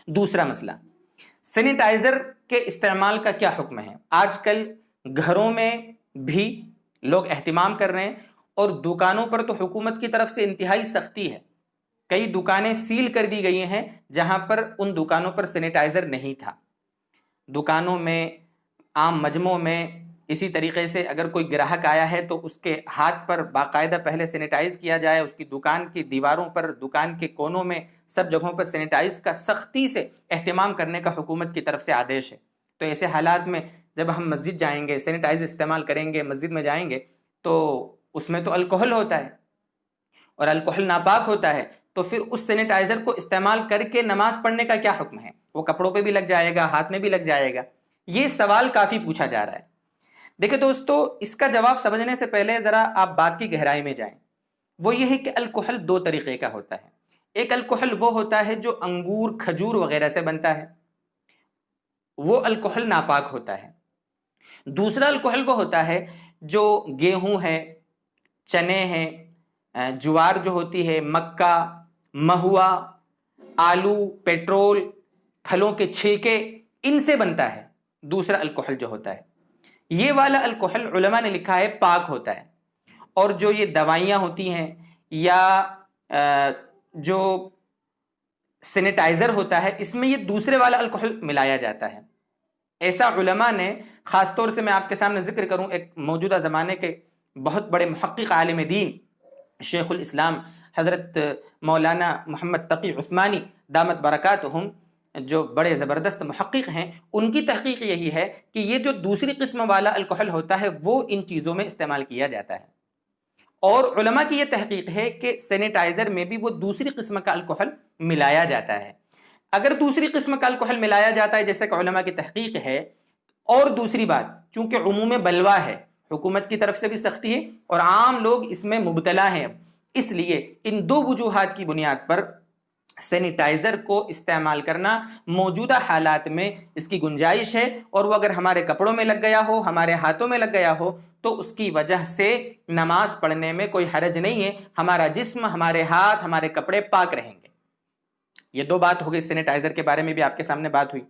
دوسرا مسئلہ، سینیٹائزر کے استعمال کا کیا حکم ہے؟ آج کل گھروں میں بھی لوگ اہتمام کر رہے ہیں، اور دکانوں پر تو حکومت کی طرف سے انتہائی سختی ہے. کئی دکانیں سیل کر دی گئی ہیں جہاں پر ان دکانوں پر سینیٹائزر نہیں تھا. دکانوں میں، عام مجموعوں میں اسی طریقے سے اگر کوئی گراہک آیا ہے تو اس کے ہاتھ پر باقاعدہ پہلے سینیٹائز کیا جائے، اس کی دکان کی دیواروں پر، دکان کے کونوں میں، سب جگہوں پر سینیٹائز کا سختی سے اہتمام کرنے کا حکومت کی طرف سے آدیش ہے. تو ایسے حالات میں جب ہم مسجد جائیں گے، سینیٹائز استعمال کریں گے، مسجد میں جائیں گے تو اس میں تو الکحل ہوتا ہے اور الکحل ناپاک ہوتا ہے، تو پھر اس سینیٹائزر کو استعمال کر کے نماز پڑھنے کا کیا حکم ہے؟ وہ کپڑوں پہ بھی لگ جائے گا، ہاتھ میں بھی لگ جائے گا. یہ سوال کافی پوچھا جا رہا ہے. دیکھیں دوستو، اس کا جواب سمجھنے سے پہلے ذرا آپ بات کی گہرائی میں جائیں. وہ یہ ہے کہ الکحل دو طریقے کا ہوتا ہے. ایک الکحل وہ ہوتا ہے جو انگور، کھجور وغیرہ سے بنتا ہے، وہ الکحل ناپاک ہوتا ہے. دوسرا الکحل وہ ہوتا ہے جو گیہوں ہے، چنے ہیں، جوار جو ہوتی ہے، مکہ، مہوا، آلو، پیٹرول، پھلوں کے چھلکے، ان سے بنتا ہے. دوسرا الکحل جو ہوتا ہے، یہ والا الکحل علماء نے لکھا ہے پاک ہوتا ہے. اور جو یہ دوائیاں ہوتی ہیں یا جو سینیٹائزر ہوتا ہے، اس میں یہ دوسرے والا الکحل ملایا جاتا ہے. ایسا علماء نے، خاص طور سے میں آپ کے سامنے ذکر کروں ایک موجودہ زمانے کے بہت بڑے محقق عالم دین شیخ الاسلام حضرت مولانا محمد تقی عثمانی دامت برکاتہم، جو بڑے زبردست محقق ہیں، ان کی تحقیق یہی ہے کہ یہ جو دوسری قسم والا الکحل ہوتا ہے وہ ان چیزوں میں استعمال کیا جاتا ہے. اور علماء کی یہ تحقیق ہے کہ سینیٹائزر میں بھی وہ دوسری قسم کا الکحل ملایا جاتا ہے. اگر دوسری قسم کا الکحل ملایا جاتا ہے جیسے کہ علماء کی تحقیق ہے، اور دوسری بات، چونکہ عموم بلوا ہے، حکومت کی طرف سے بھی سختی ہے اور عام لوگ اس میں مبتلا ہیں، اس لیے ان دو وجوہات کی بنیاد پر سینیٹائزر کو استعمال کرنا موجودہ حالات میں اس کی گنجائش ہے. اور وہ اگر ہمارے کپڑوں میں لگ گیا ہو، ہمارے ہاتھوں میں لگ گیا ہو، تو اس کی وجہ سے نماز پڑھنے میں کوئی حرج نہیں ہے. ہمارا جسم، ہمارے ہاتھ، ہمارے کپڑے پاک رہیں گے. یہ دو بات ہو گئی. سینیٹائزر کے بارے میں بھی آپ کے سامنے بات ہوئی.